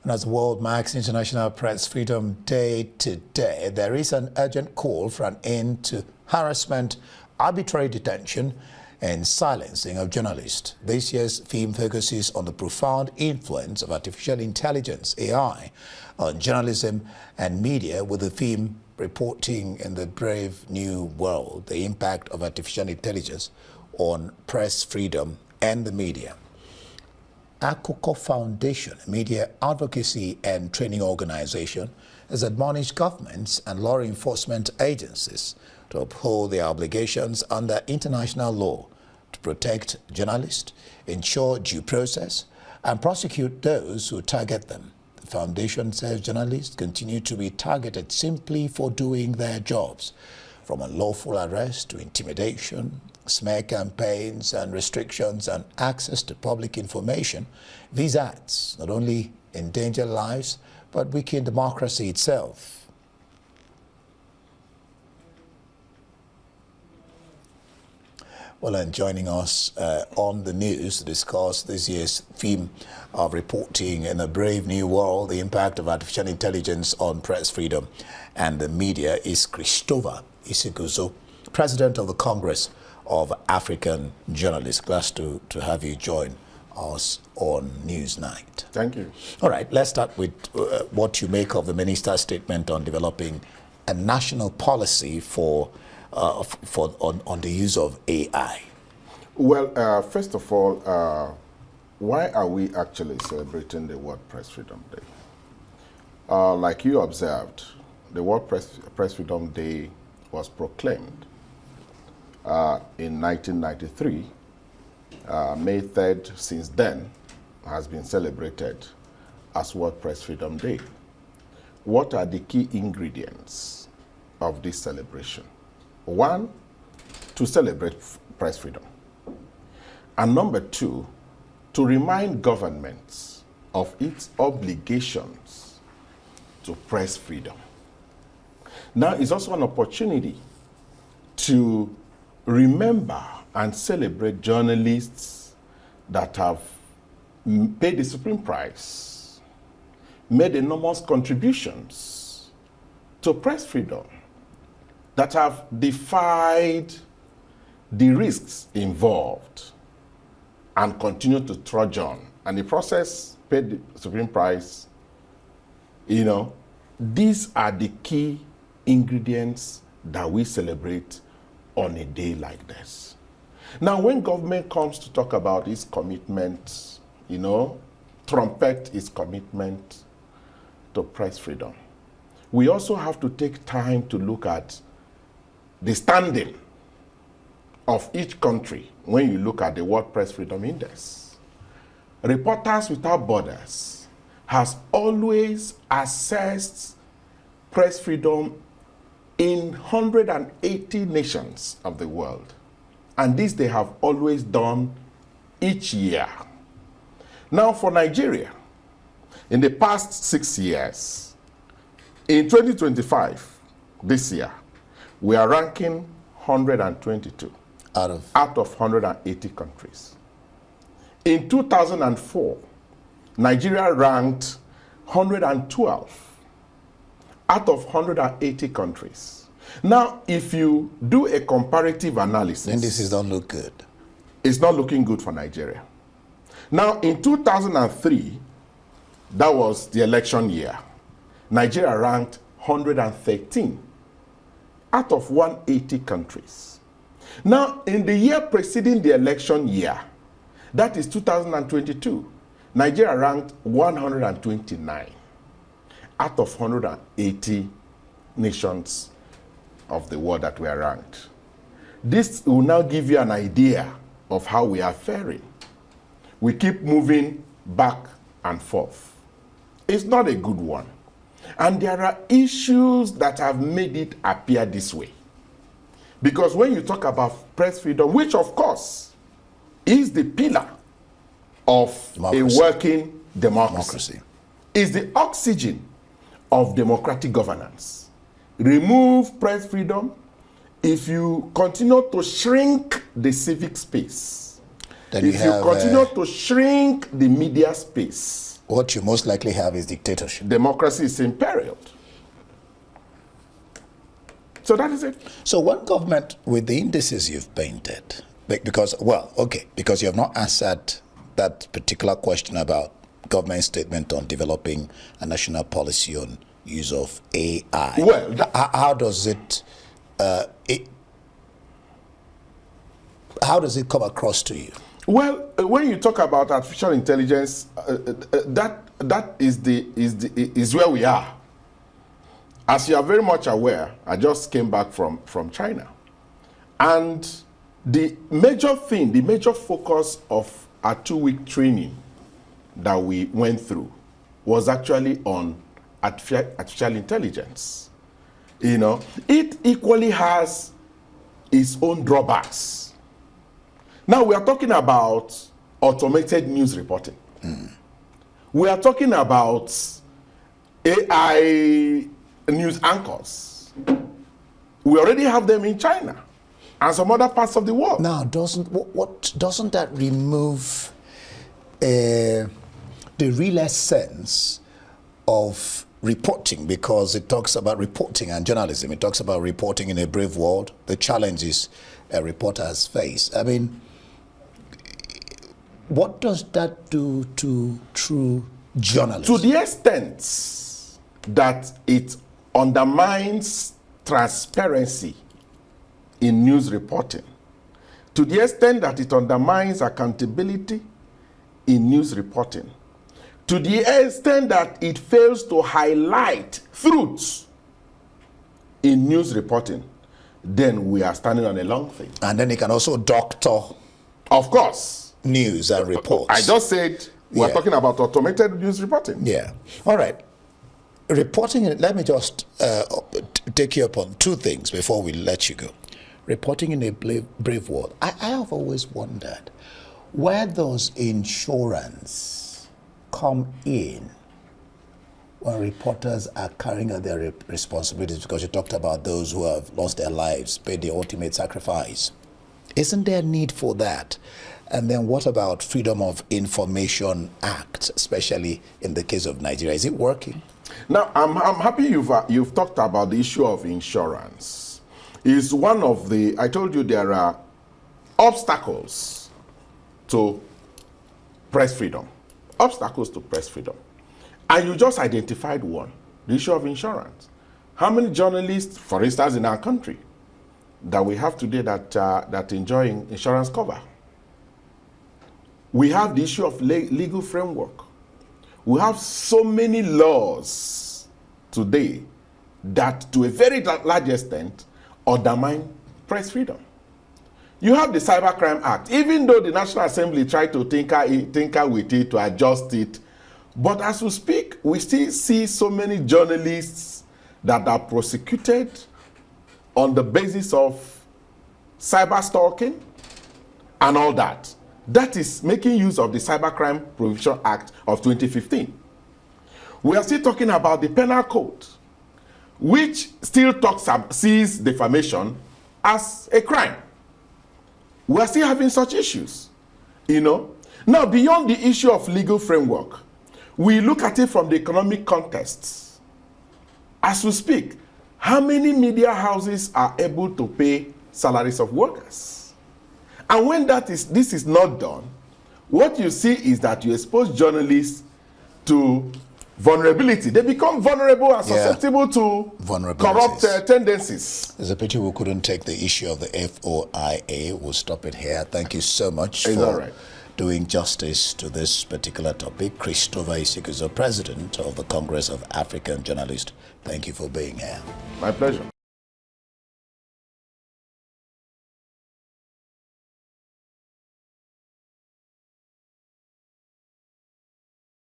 And as the world marks International Press Freedom Day today, there is an urgent call for an end to harassment, arbitrary detention, and silencing of journalists. This year's theme focuses on the profound influence of artificial intelligence, AI, on journalism and media, with the theme reporting in the brave new world, the impact of artificial intelligence on press freedom and the media. Akoko Foundation, a media advocacy and training organization, has admonished governments and law enforcement agencies to uphold their obligations under international law to protect journalists, ensure due process, and prosecute those who target them. The foundation says journalists continue to be targeted simply for doing their jobs, from unlawful arrest to intimidation, smear campaigns, and restrictions on access to public information. These acts not only endanger lives, but weaken democracy itself. Well, and joining us on the news to discuss this year's theme of reporting in a brave new world, the impact of artificial intelligence on press freedom and the media, is Christopher Isiguzo, President of the Congress of African Journalists. Glad to have you join us on Newsnight. Thank you. All right, let's start with what you make of the minister's statement on developing a national policy on the use of AI. Well, first of all, why are we actually celebrating the World Press Freedom Day? Like you observed, the World Press Freedom Day was proclaimed in 1993. May 3rd, since then, has been celebrated as World Press Freedom Day. What are the key ingredients of this celebration? One, to celebrate press freedom. And number two, to remind governments of its obligations to press freedom. Now, it's also an opportunity to remember and celebrate journalists that have paid the supreme price, made enormous contributions to press freedom, that have defied the risks involved and continue to trudge on. And the process paid the supreme price. You know, these are the key ingredients that we celebrate on a day like this. Now, when government comes to talk about its commitment, you know, trumpet its commitment to press freedom, we also have to take time to look at the standing of each country when you look at the World Press Freedom Index. Reporters Without Borders has always assessed press freedom in 180 nations of the world. And this they have always done each year. Now for Nigeria, in the past 6 years, in 2025, this year, we are ranking 122 out of 180 countries. In 2004, Nigeria ranked 112 out of 180 countries. Now, if you do a comparative analysis, Indices don't look good. It's not looking good for Nigeria. Now, in 2003, that was the election year, Nigeria ranked 113 out of 180 countries. Now, in the year preceding the election year, that is 2022, Nigeria ranked 129 out of 180 nations of the world that were ranked. This will now give you an idea of how we are faring. We keep moving back and forth. It's not a good one. And there are issues that have made it appear this way. Because when you talk about press freedom, which of course is the pillar of a working democracy, is the oxygen of democratic governance. Remove press freedom, if you continue to shrink the civic space, then if you continue to shrink the media space, what you most likely have is dictatorship. Democracy is imperiled. So that is it. So one government with the indices you've painted, because you have not answered that particular question about government statement on developing a national policy on use of AI. Well, how does it come across to you? Well, when you talk about artificial intelligence, that is where we are. As you are very much aware, I just came back from China, and the major focus of our 2-week training that we went through was actually on artificial intelligence. You know, it equally has its own drawbacks. Now we are talking about automated news reporting. We are talking about AI news anchors. We already have them in China and some other parts of the world. Now, doesn't that remove the real essence of reporting, because it talks about reporting and journalism. It talks about reporting in a brave world, the challenges a reporter has faced. I mean, what does that do to true journalism? To the extent that it undermines transparency in news reporting, to the extent that it undermines accountability in news reporting, to the extent that it fails to highlight truths in news reporting, then we are standing on a long thing. And then it can also doctor, of course, news and reports. I just said we're talking about automated news reporting. Yeah. All right. Reporting, let me just take you upon two things before we let you go. Reporting in a brave world. I have always wondered, where does insurance come in when reporters are carrying out their responsibilities? Because you talked about those who have lost their lives, paid the ultimate sacrifice. Isn't there a need for that? And then what about Freedom of Information Act, especially in the case of Nigeria? Is it working? Now, I'm happy you've talked about the issue of insurance. It's one of the, I told you there are obstacles to press freedom. Obstacles to press freedom. And you just identified one, the issue of insurance. How many journalists, for instance, in our country, that we have today that enjoy insurance cover? We have the issue of legal framework. We have so many laws today that, to a very large extent, undermine press freedom. You have the Cybercrime Act. Even though the National Assembly tried to tinker with it to adjust it, but as we speak, we still see so many journalists that are prosecuted on the basis of cyber stalking and all that. That is making use of the Cybercrime Prevention Act of 2015. We are still talking about the Penal Code, which still sees defamation as a crime. We are still having such issues, you know. Now, beyond the issue of legal framework, we look at it from the economic context. As we speak, how many media houses are able to pay salaries of workers? And when this is not done, what you see is that you expose journalists to vulnerability. They become vulnerable and susceptible to corrupt tendencies. There's a pity we couldn't take the issue of the FOIA. We'll stop it here. Thank you so much for doing justice to this particular topic. Christopher Isiguzo, President of the Congress of African Journalists. Thank you for being here. My pleasure.